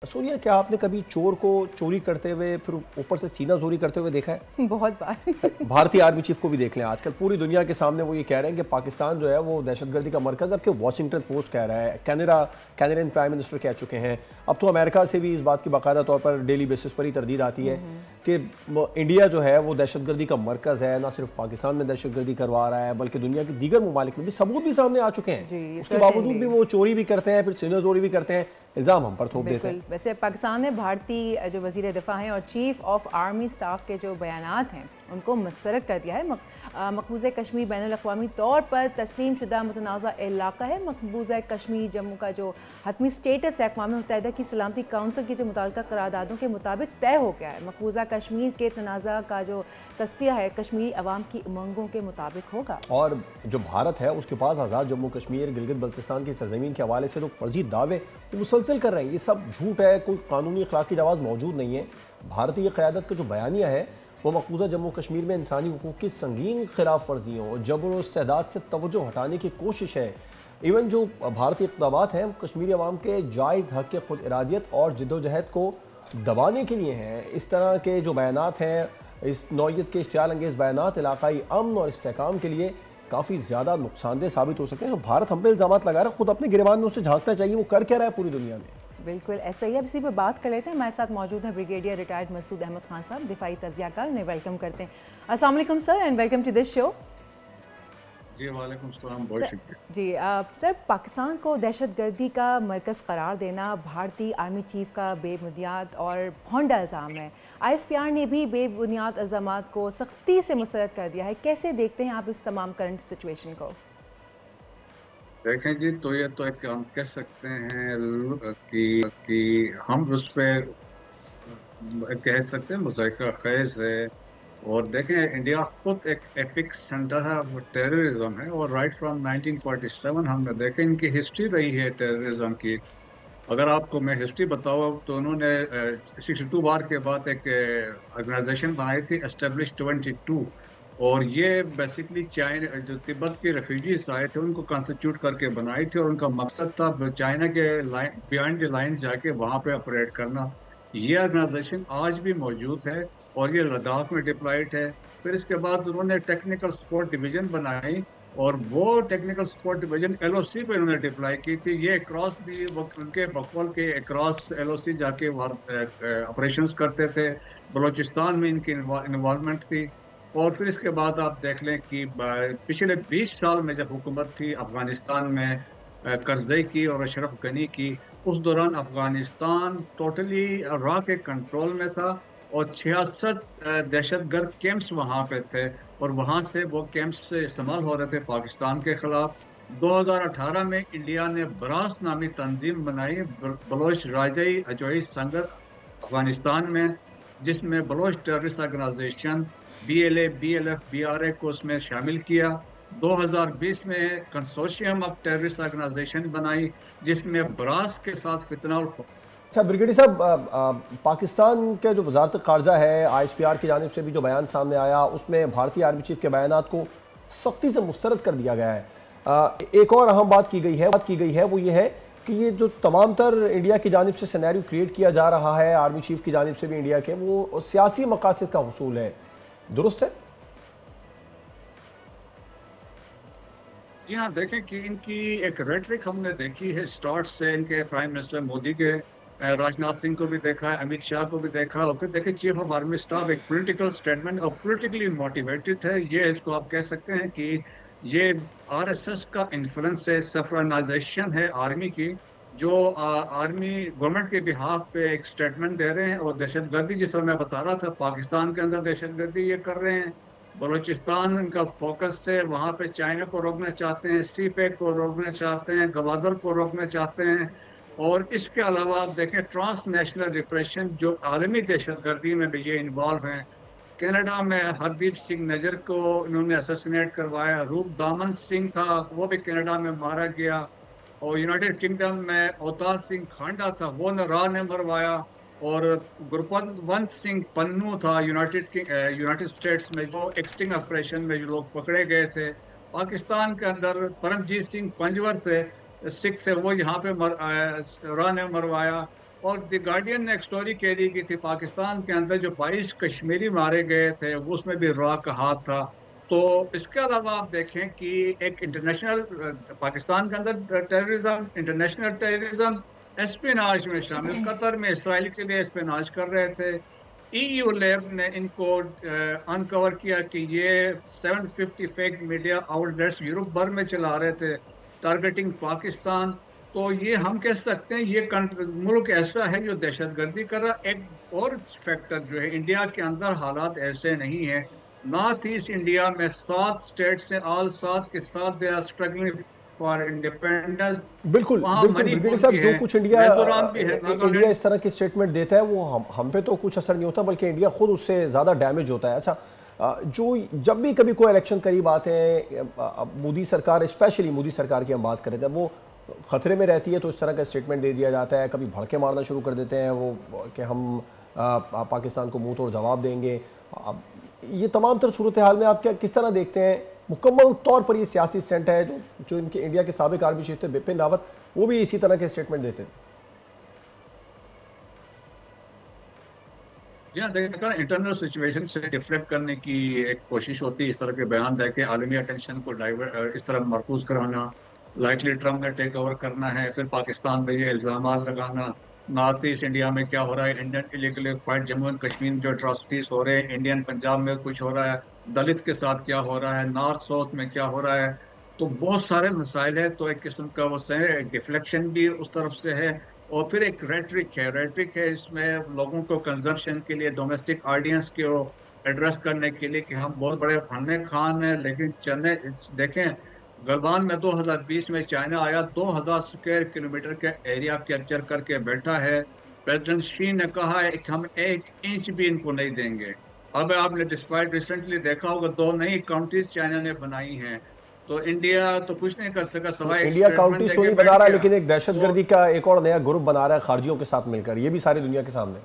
सोनिया, क्या आपने कभी चोर को चोरी करते हुए फिर ऊपर से सीना चोरी करते हुए देखा है? बहुत बार। भारतीय आर्मी चीफ को भी देख लें, आजकल पूरी दुनिया के सामने वो ये कह रहे हैं कि पाकिस्तान जो है वो दहशतगर्दी का मरकज, अब कि वॉशिंगटन पोस्ट कह रहा है, कैनेडियन प्राइम मिनिस्टर कह चुके हैं, अब तो अमेरिका से भी इस बात की बाकायदा तौर पर डेली बेसिस पर ही तरदीद आती है कि इंडिया जो है वो दहशतगर्दी का मरकज है, ना सिर्फ पाकिस्तान में दहशतगर्दी करवा रहा है बल्कि दुनिया के दीगर ममालिक में भी सबूत भी सामने आ चुके हैं। उसके बावजूद भी वो चोरी भी करते हैं, फिर सीना चोरी भी करते हैं, इल्ज़ाम हम पर थोप देते हैं। वैसे पाकिस्तान ने भारतीय जो वज़ीर दिफा हैं और चीफ ऑफ आर्मी स्टाफ के जो बयानात हैं उनको मुस्तरद कर दिया है। मकबूज़ा कश्मीर बैनुल-अक़वामी तौर पर तस्लीम शुदा मुतनाज़ा इलाका है। मकबूज़ा कश्मीर जम्मू का जो हतमी स्टेटस है अक़वाम मुत्तहिदा की सलामती काउंसिल की जो मुताल्लिक़ा करारदादों के मुताबिक तय हो गया है। मकबूज़ा कश्मीर के तनाज़ा का जो तस्फ़िया है कश्मीरी अवाम की उमंगों के मुताबिक होगा। और जो भारत है उसके पास आज़ाद जम्मू कश्मीर गिलगित बल्तिस्तान की सरजमीन के हवाले से जो फर्जी दावे वो मुसलसल कर रहे हैं, ये सब झूठ है, कोई कानूनी अखलाकी जवाज़ मौजूद नहीं है। भारतीय क़यादत का जो बयानिया है वो मकबूजा जम्मू कश्मीर में इंसानी हुकूक़ की संगीन खिलाफ वर्जियों और जबर और इस्तेदाद से तवज्जो हटाने की कोशिश है। इवन जो भारतीय इक़दामात हैं कश्मीरी अवाम के जायज़ हक़ के खुद इरादियत और जद्दोजहद को दबाने के लिए हैं। इस तरह के जो बयानात हैं, इस नौइयत के इश्तियाल अंगेज़ बयानात इलाकाई अमन और इस्तेहकाम के लिए काफ़ी ज़्यादा नुकसानदेह साबित हो सकते हैं। तो भारत हम पे इल्ज़ामात लगा रहा है, खुद अपने गिरबान में उसे झांकना चाहिए, वो कर क्या रहा है पूरी दुनिया में। बिल्कुल ऐसा ही। अब इसी पर बात कर लेते हैं। हमारे साथ मौजूद हैं ब्रिगेडियर रिटायर्ड मसूद अहमद खान साहब, दिफाई तजियाकार, उन्हें वेलकम करते हैं। अस्सलाम वालेकुम sir and welcome to this show. जी वालेकुम सलाम, बहुत शुक्रिया। जी सर, पाकिस्तान को दहशतगर्दी का मरकज़ करार देना भारतीय आर्मी चीफ का बेबुनियाद और भोंडा इल्ज़ाम है। ISPR ने भी बेबुनियाद इल्ज़ामात को सख्ती से मुस्तरद कर दिया है। कैसे देखते हैं आप इस तमाम करंट सिचुएशन को? देखें जी, तो ये तो एक हम कह सकते हैं कि हम उस पर कह सकते हैं मुज़ाहिका ख़ैज़ है। और देखें, इंडिया खुद एक एपिक सेंटर है, वो टेररिज्म है। और राइट फ्रॉम 1947 हमने देखें इनकी हिस्ट्री रही है टेररिज्म की। अगर आपको मैं हिस्ट्री बताऊँ तो उन्होंने 62 बार के बाद एक ऑर्गेनाइजेशन बनाई थी, एस्टेब्लिश 22। और ये बेसिकली चाइना जो तिब्बत के रेफ्यूजीज आए थे उनको कॉन्स्टिट्यूट करके बनाई थी। और उनका मकसद था चाइना के लाइन बिहाइंड द लाइन जाके वहाँ पे ऑपरेट करना। ये ऑर्गेनाइजेशन आज भी मौजूद है और ये लद्दाख में डिप्लॉयड है। फिर इसके बाद उन्होंने टेक्निकल सपोर्ट डिवीजन बनाई और वो टेक्निकल सपोर्ट डिवीजन LOC पे उन्होंने डिप्लॉय की थी। ये अक्रॉस दी उनके बकवाल के अक्रॉस LOC जाके ऑपरेशंस करते थे। बलूचिस्तान में इनकी इन्वॉल्वमेंट थी। और फिर इसके बाद आप देख लें कि पिछले 20 साल में जब हुकूमत थी अफगानिस्तान में करज़ई की और अशरफ गनी की, उस दौरान अफगानिस्तान टोटली इराक़ के कंट्रोल में था और 66 दहशतगर्द कैंप्स वहाँ पे थे और वहाँ से वो कैंप्स इस्तेमाल हो रहे थे पाकिस्तान के ख़िलाफ़। 2018 में इंडिया ने ब्रास नामी तंजीम बनाई, बलोच राजाई अजोई संगत अफगानिस्तान में, जिसमें Baloch terrorist organization BLA, BLF, BRA को उसमें शामिल किया। 2020 में कंसोर्शियम ऑफ टेररिस्ट ऑर्गेनाइजेशन बनाई जिसमें ब्रास के साथ फितना और अच्छा ब्रिगेडियर साहब, पाकिस्तान के जो वजारत ख़ारजा है ISPR की जानिब से भी जो बयान सामने आया उसमें भारतीय आर्मी चीफ के बयानात को सख्ती से मुस्तरद कर दिया गया है। एक और अहम बात की गई है वो ये है कि ये जो तमाम तर इंडिया की जानिब से सिनेरियो क्रिएट किया जा रहा है आर्मी चीफ की जानिब से भी इंडिया के, वो सियासी मकासद का हुसूल है, दुरुस्त है? जी हाँ, देखें कि इनकी एक रेटरिक हमने देखी है स्टार्ट से। इनके प्राइम मिनिस्टर मोदी के, राजनाथ सिंह को भी देखा है, अमित शाह को भी देखा, और फिर देखें चीफ ऑफ आर्मी स्टाफ एक पॉलिटिकल स्टेटमेंट और पॉलिटिकली मोटिवेटेड है। ये इसको आप कह सकते हैं कि ये RSS का इन्फ्लुएंस है, सफरानाइजेशन है आर्मी की, जो आर्मी गवर्नमेंट के बिहाफ पे एक स्टेटमेंट दे रहे हैं। और दहशतगर्दी, जिस तरह मैं बता रहा था, पाकिस्तान के अंदर दहशतगर्दी ये कर रहे हैं। बलूचिस्तान इनका फोकस है, वहाँ पे चाइना को रोकना चाहते हैं, CPEC को रोकना चाहते हैं, गवादर को रोकना चाहते हैं। और इसके अलावा आप देखें ट्रांसनेशनल रिप्रेशन, जो आलमी दहशतगर्दी में भी ये इन्वॉल्व हैं। कनाडा में हरदीप सिंह नजर को इन्होंने असैसिनेट करवाया, रूप दामन सिंह था वो भी कनाडा में मारा गया। और यूनाइटेड किंगडम में अवतार सिंह खांडा था, वो राह ने मरवाया। और गुरपतवंत सिंह पन्नू था यूनाइटेड स्टेट्स में, जो एक्सटिंग ऑपरेशन में जो लोग पकड़े गए थे। पाकिस्तान के अंदर परमजीत सिंह पंजवर से सिख थे, वो यहाँ पे राह ने मरवाया। और द गार्डियन ने एक स्टोरी कैरी की थी, पाकिस्तान के अंदर जो 22 कश्मीरी मारे गए थे उसमें भी रॉ का हाथ था। तो इसके अलावा आप देखें कि एक इंटरनेशनल पाकिस्तान के अंदर टेररिज्म, इंटरनेशनल टेररिज्म, एस्पिनाज में शामिल, कतर में इसराइल के लिए एस्पिनाज कर रहे थे। ईयू लैब ने इनको अनकवर किया कि ये 750 फेक मीडिया आउटलेट्स यूरोप भर में चला रहे थे टारगेटिंग पाकिस्तान। तो ये हम कह सकते हैं ये मुल्क ऐसा है जो दहशतगर्दी कर रहा। एक और फैक्टर जो है, इंडिया के अंदर हालात ऐसे नहीं है। नॉर्थ ईस्ट इंडिया में 7 स्टेट्स हैं, ऑल 7 के साथ they are struggling for independence. बिल्कुल बिल्कुल ब्रिगेडियर साहब, जो कुछ इंडिया इस तरह की स्टेटमेंट देता है वो हम पे तो कुछ असर नहीं होता, बल्कि इंडिया खुद उससे ज़्यादा डैमेज होता है। अच्छा, जो जब भी कभी कोई इलेक्शन करीब आते हैं, मोदी सरकार, स्पेशली मोदी सरकार की हम बात कर रहे थे, वो खतरे में रहती है तो इस तरह का स्टेटमेंट दे दिया जाता है। कभी भड़के मारना शुरू कर देते हैं वो कि हम पाकिस्तान को मुंह तोड़ जवाब देंगे। ये तमाम तर सूरत हाल में आप क्या किस तरह देखते हैं? मुकम्मल तौर पर ये सियासी स्टंट है जो इनके इंडिया के साबिक आर्मी चीफ थे बिपिन रावत, वो भी इसी तरह के स्टेटमेंट देते हैं। देखा, इंटरनल सिचुएशन से डिफ्लेक्ट करने की एक कोशिश होती है, इस तरह के बयान देके आलमी अटेंशन को डाइवर्ट, इस तरह मरकूज कराना। लाइटली ट्रम्प ने टेक ओवर करना है, फिर पाकिस्तान में ये इल्ज़ाम लगाना। नॉर्थ ईस्ट इंडिया में क्या हो रहा है, Indian illegal occupied Jammu and Kashmir में जो अट्रॉसिटीज हो रहे हैं, इंडियन पंजाब में कुछ हो रहा है, दलित के साथ क्या हो रहा है, नॉर्थ साउथ में क्या हो रहा है। तो बहुत सारे मसाइल है। तो एक किस्म का वो एक डिफ्लेक्शन भी उस तरफ से है, और फिर एक रेटरिक है इसमें लोगों को कंजम्पशन के लिए, डोमेस्टिक ऑडियंस को एड्रेस करने के लिए कि हम बहुत बड़े फन्ने खान हैं। लेकिन चने देखें, गलवान में 2020 में चाइना आया, 2000 स्क्वायर किलोमीटर का एरिया कैप्चर करके बैठा है। प्रेसिडेंट शी ने कहा है कि हम 1 इंच भी इनको नहीं देंगे। अब आपने डिस्पाइट रिसेंटली देखा होगा 2 नई काउंटीज चाइना ने बनाई हैं। तो इंडिया तो कुछ नहीं कर सका सवाए इंडिया काउंटीज तो नहीं बना रहा, लेकिन एक दहशतगर्दी का एक और नया ग्रुप बना रहा है खारजियों के साथ मिलकर, ये भी सारी दुनिया के सामने।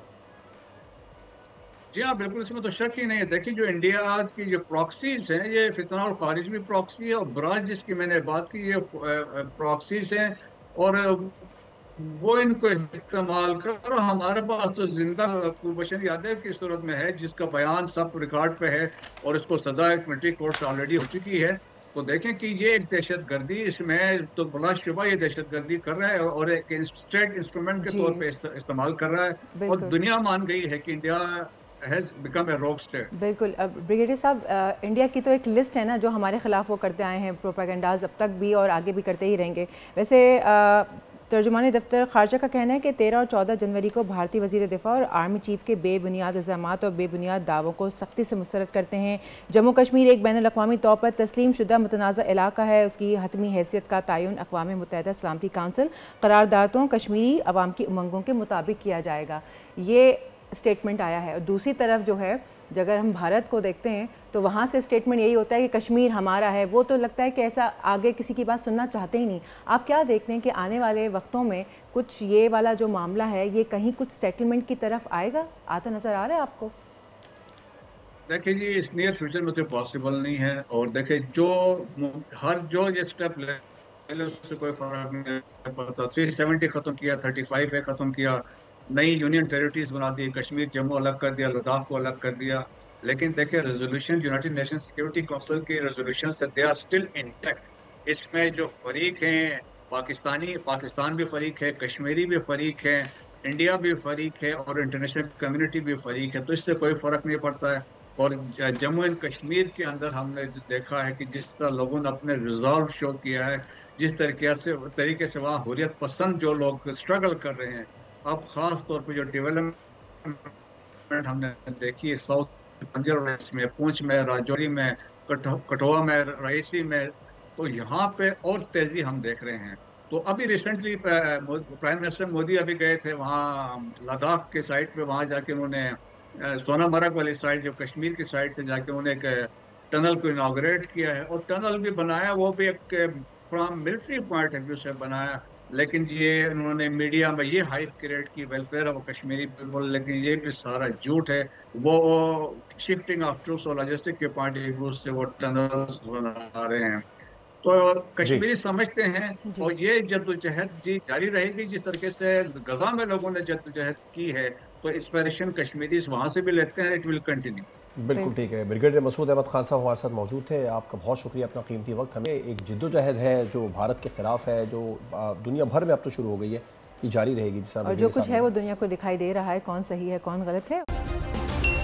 जी हाँ, बिल्कुल, इसमें तो शक ही नहीं है। देखिए, जो इंडिया की जो प्रॉक्सीज हैं, ये फितनाउल खारिज भी प्रॉक्सी है, और बराज जिसकी मैंने बात की, ये प्रॉक्सीज हैं, और वो इनको इस्तेमाल कर। हमारे पास तो जिंदा कुलभूषण यादव की सूरत में है, जिसका बयान सब रिकॉर्ड पे है, और इसको सजा एक मिलिट्री कोर्ट से ऑलरेडी हो चुकी है। तो देखें कि ये एक दहशतगर्दी, इसमें तो बला शुबा ये दहशतगर्दी कर रहा है, और एक स्टेट इंस्ट्रूमेंट के तौर पे इस्तेमाल कर रहा है, और दुनिया मान गई है कि India has become a rogue state। बिल्कुल। अब ब्रिगेडियर साहब, इंडिया की तो एक लिस्ट है ना जो हमारे खिलाफ वो करते आए हैं, प्रोपेगेंडाज, अब तक भी और आगे भी करते ही रहेंगे। वैसे तर्जुमान दफ्तर खारजा का कहना है कि 13 और 14 जनवरी को भारतीय वज़ीर दिफा और आर्मी चीफ के बेबुनियाद इल्ज़ामात और बेबुनियाद दावों को सख्ती से मुस्तरद करते हैं। जम्मू कश्मीर एक बैनुल-अक़वामी तौर पर तस्लीम शुदा मुतनाज़ा इलाका है, उसकी हतमी हैसियत का तयन अक़वाम मुत्तहिदा सलामती काउंसिल करारदादों कश्मीरी अवाम की उमंगों के मुताबिक किया जाएगा। ये स्टेटमेंट आया है। और दूसरी तरफ जो है, अगर हम भारत को देखते हैं तो वहाँ से स्टेटमेंट यही होता है कि कश्मीर हमारा है। वो तो लगता है कि ऐसा आगे किसी की बात सुनना चाहते ही नहीं। आप क्या देखते हैं कि आने वाले वक्तों में कुछ ये वाला जो मामला है ये कहीं कुछ सेटलमेंट की तरफ आएगा, आता नज़र आ रहा है आपको? देखिए जी, इस नियर फ्यूचर में तो पॉसिबल नहीं है। और देखिए, जो ये स्टेप ले उससे कोई फर्क नहीं पड़ता। 370 खत्म किया, 35 खत्म किया, नई यूनियन टेरिटरीज बना दी, कश्मीर जम्मू अलग कर दिया, लद्दाख को अलग कर दिया। लेकिन देखिए, resolution United nation security council के रेजोल्यूशन से दे आर स्टिल इंटैक्ट। इसमें जो फरीक हैं, पाकिस्तान भी फरीक है, कश्मीरी भी फरीक है, इंडिया भी फरीक है, और इंटरनेशनल कम्युनिटी भी फरीक है। तो इससे कोई फ़र्क नहीं पड़ता है। और जम्मू एंड कश्मीर के अंदर हमने देखा है कि जिस तरह लोगों ने अपने रिजॉल्व शो किया है, जिस तरीके से वहाँ हुर्रियत पसंद जो लोग स्ट्रगल कर रहे हैं। अब ख़ास तौर पे जो डेवलपमेंट हमने देखी है साउथ पंजाब में, पुंछ में, राजौरी में, कठुआ में, रईसी में, तो यहाँ पे और तेज़ी हम देख रहे हैं। तो अभी रिसेंटली प्राइम मिनिस्टर मोदी अभी गए थे वहाँ लद्दाख के साइड पे, वहाँ जाके उन्होंने सोनामर्ग वाली साइड, जो कश्मीर की साइड से जाके उन्होंने एक टनल को इनाग्रेट किया है, और टनल भी बनाया, वो भी एक from military point of view से बनाया। लेकिन ये उन्होंने मीडिया में ये हाइप क्रिएट की वेलफेयर ऑफ कश्मीरी पीपल, लेकिन ये भी सारा झूठ है। वो शिफ्टिंग ऑफ ट्रूप्स और लॉजिस्टिक के पॉइंट ऑफ व्यू से वो टनल्स बना रहे हैं। तो कश्मीरी समझते हैं और ये जद्दोजहद जी जारी रहेगी जिस तरीके से गजा में लोगों ने जद्दोजहद की है, तो इंस्पिरेशन कश्मीरीज वहां से भी लेते हैं। It will continue. बिल्कुल ठीक है। ब्रिगेडियर मसूद अहमद खान साहब हमारे साथ मौजूद थे। आपका बहुत शुक्रिया अपना कीमती वक्त हमें। एक जिद्दोजहद है जो भारत के खिलाफ है, जो दुनिया भर में अब तो शुरू हो गई है, ये जारी रहेगी। और जो कुछ है वो दुनिया को दिखाई दे रहा है, कौन सही है कौन गलत है।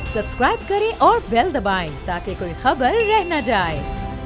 सब्सक्राइब करें और बेल दबाएं ताकि कोई खबर रह न जाए।